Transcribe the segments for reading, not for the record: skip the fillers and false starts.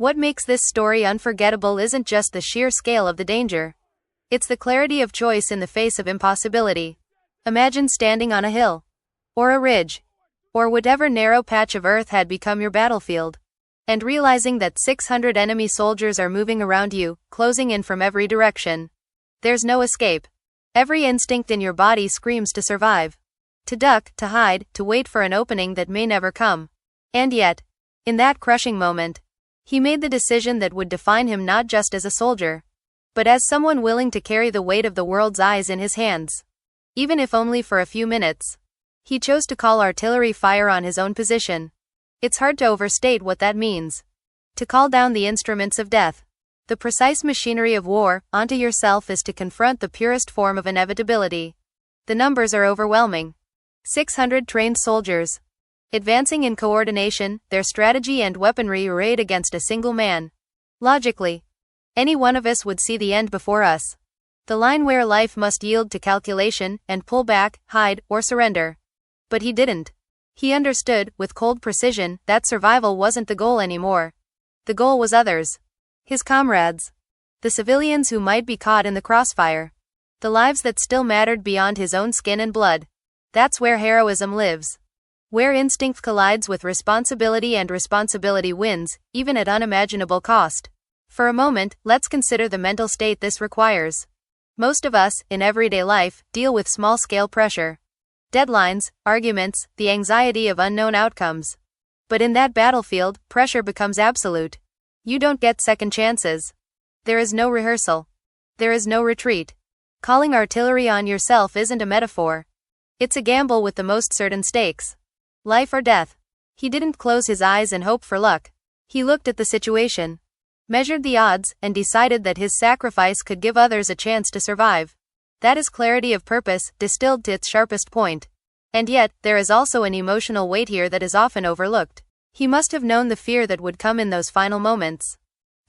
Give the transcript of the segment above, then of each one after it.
What makes this story unforgettable isn't just the sheer scale of the danger. It's the clarity of choice in the face of impossibility. Imagine standing on a hill, or a ridge, or whatever narrow patch of earth had become your battlefield, and realizing that 600 enemy soldiers are moving around you, closing in from every direction. There's no escape. Every instinct in your body screams to survive. To duck, to hide, to wait for an opening that may never come. And yet, in that crushing moment, he made the decision that would define him not just as a soldier, but as someone willing to carry the weight of the world's eyes in his hands. Even if only for a few minutes. He chose to call artillery fire on his own position. It's hard to overstate what that means. To call down the instruments of death, the precise machinery of war, onto yourself is to confront the purest form of inevitability. The numbers are overwhelming. 600 trained soldiers, advancing in coordination, their strategy and weaponry arrayed against a single man. Logically, any one of us would see the end before us. The line where life must yield to calculation, and pull back, hide, or surrender. But he didn't. He understood, with cold precision, that survival wasn't the goal anymore. The goal was others. His comrades. The civilians who might be caught in the crossfire. The lives that still mattered beyond his own skin and blood. That's where heroism lives. Where instinct collides with responsibility and responsibility wins, even at unimaginable cost. For a moment, let's consider the mental state this requires. Most of us, in everyday life, deal with small-scale pressure. Deadlines, arguments, the anxiety of unknown outcomes. But in that battlefield, pressure becomes absolute. You don't get second chances. There is no rehearsal. There is no retreat. Calling artillery on yourself isn't a metaphor. It's a gamble with the most certain stakes. Life or death. He didn't close his eyes and hope for luck. He looked at the situation, measured the odds, and decided that his sacrifice could give others a chance to survive. That is clarity of purpose, distilled to its sharpest point. And yet, there is also an emotional weight here that is often overlooked. He must have known the fear that would come in those final moments.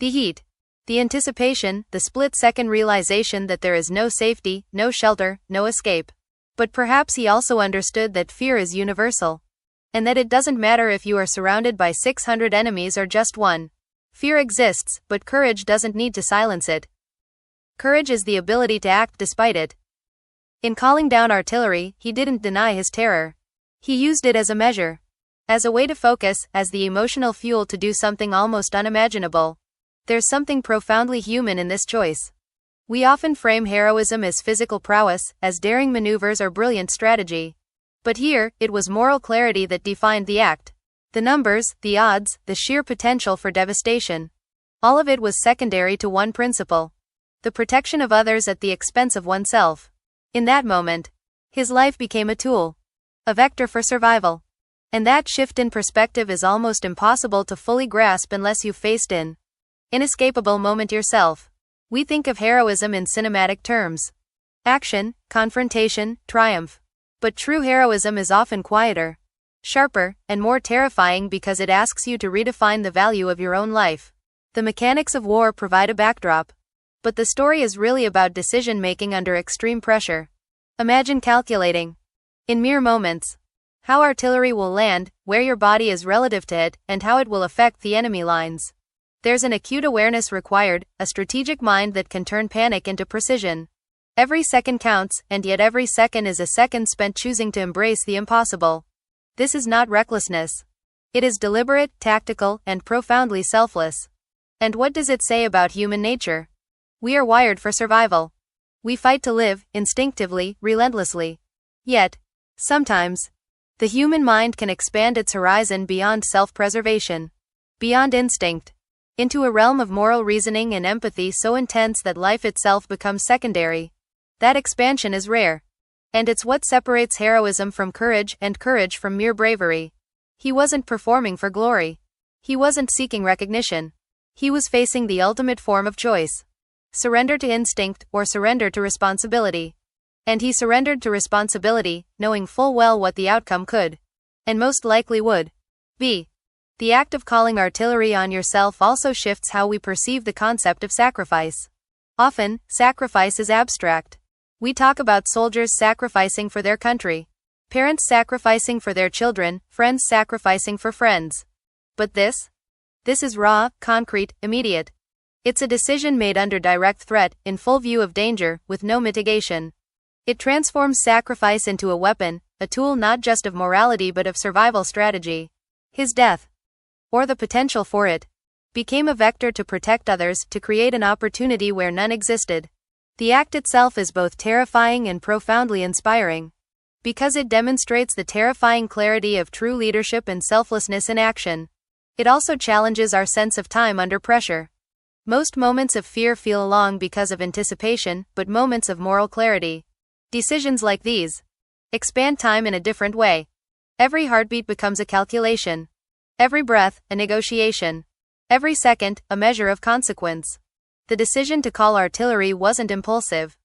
The heat. The anticipation, the split-second realization that there is no safety, no shelter, no escape. But perhaps he also understood that fear is universal. And that it doesn't matter if you are surrounded by 600 enemies or just one. Fear exists, but courage doesn't need to silence it. Courage is the ability to act despite it. In calling down artillery, he didn't deny his terror. He used it as a measure. As a way to focus, as the emotional fuel to do something almost unimaginable. There's something profoundly human in this choice. We often frame heroism as physical prowess, as daring maneuvers or brilliant strategy. But here, it was moral clarity that defined the act. The numbers, the odds, the sheer potential for devastation. All of it was secondary to one principle. The protection of others at the expense of oneself. In that moment, his life became a tool. A vector for survival. And that shift in perspective is almost impossible to fully grasp unless you've faced an inescapable moment yourself. We think of heroism in cinematic terms. Action, confrontation, triumph. But true heroism is often quieter, sharper, and more terrifying because it asks you to redefine the value of your own life. The mechanics of war provide a backdrop. But the story is really about decision-making under extreme pressure. Imagine calculating, in mere moments, how artillery will land, where your body is relative to it, and how it will affect the enemy lines. There's an acute awareness required, a strategic mind that can turn panic into precision. Every second counts, and yet every second is a second spent choosing to embrace the impossible. This is not recklessness. It is deliberate, tactical, and profoundly selfless. And what does it say about human nature? We are wired for survival. We fight to live, instinctively, relentlessly. Yet, sometimes, the human mind can expand its horizon beyond self-preservation, beyond instinct, into a realm of moral reasoning and empathy so intense that life itself becomes secondary. That expansion is rare. And it's what separates heroism from courage and courage from mere bravery. He wasn't performing for glory. He wasn't seeking recognition. He was facing the ultimate form of choice. Surrender to instinct or surrender to responsibility. And he surrendered to responsibility, knowing full well what the outcome could, and most likely would, be. The act of calling artillery on yourself also shifts how we perceive the concept of sacrifice. Often, sacrifice is abstract. We talk about soldiers sacrificing for their country, parents sacrificing for their children, friends sacrificing for friends. But this? This is raw, concrete, immediate. It's a decision made under direct threat, in full view of danger, with no mitigation. It transforms sacrifice into a weapon, a tool not just of morality but of survival strategy. His death, or the potential for it, became a vector to protect others, to create an opportunity where none existed. The act itself is both terrifying and profoundly inspiring, because it demonstrates the terrifying clarity of true leadership and selflessness in action. It also challenges our sense of time under pressure. Most moments of fear feel long because of anticipation, but moments of moral clarity, decisions like these, expand time in a different way. Every heartbeat becomes a calculation. Every breath, a negotiation. Every second, a measure of consequence. The decision to call artillery wasn't impulsive.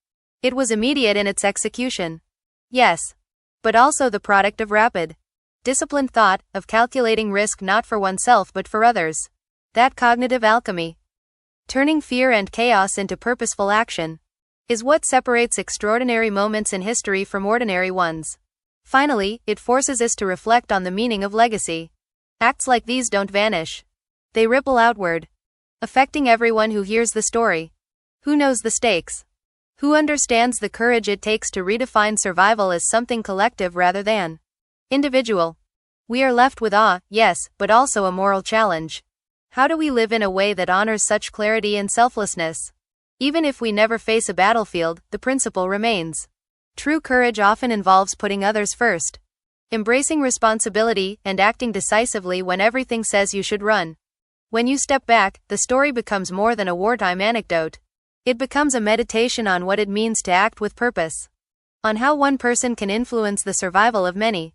It was immediate in its execution. Yes. But also the product of rapid, disciplined thought, of calculating risk not for oneself but for others. That cognitive alchemy, turning fear and chaos into purposeful action, is what separates extraordinary moments in history from ordinary ones. Finally, it forces us to reflect on the meaning of legacy. Acts like these don't vanish. They ripple outward, affecting everyone who hears the story, who knows the stakes, who understands the courage it takes to redefine survival as something collective rather than individual. We are left with awe, yes, but also a moral challenge. How do we live in a way that honors such clarity and selflessness? Even if we never face a battlefield, the principle remains. True courage often involves putting others first, embracing responsibility, and acting decisively when everything says you should run. When you step back, the story becomes more than a wartime anecdote. It becomes a meditation on what it means to act with purpose, on how one person can influence the survival of many,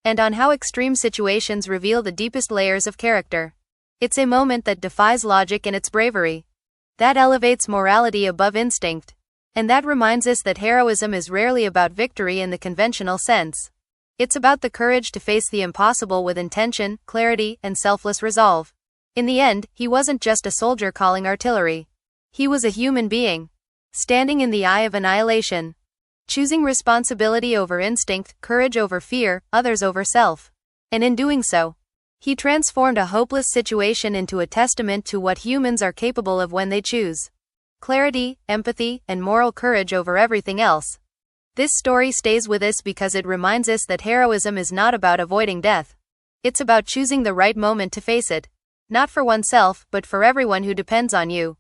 and on how extreme situations reveal the deepest layers of character. It's a moment that defies logic in its bravery, that elevates morality above instinct, and that reminds us that heroism is rarely about victory in the conventional sense. It's about the courage to face the impossible with intention, clarity, and selfless resolve. In the end, he wasn't just a soldier calling artillery. He was a human being, standing in the eye of annihilation, choosing responsibility over instinct, courage over fear, others over self. And in doing so, he transformed a hopeless situation into a testament to what humans are capable of when they choose clarity, empathy, and moral courage over everything else. This story stays with us because it reminds us that heroism is not about avoiding death. It's about choosing the right moment to face it. Not for oneself, but for everyone who depends on you.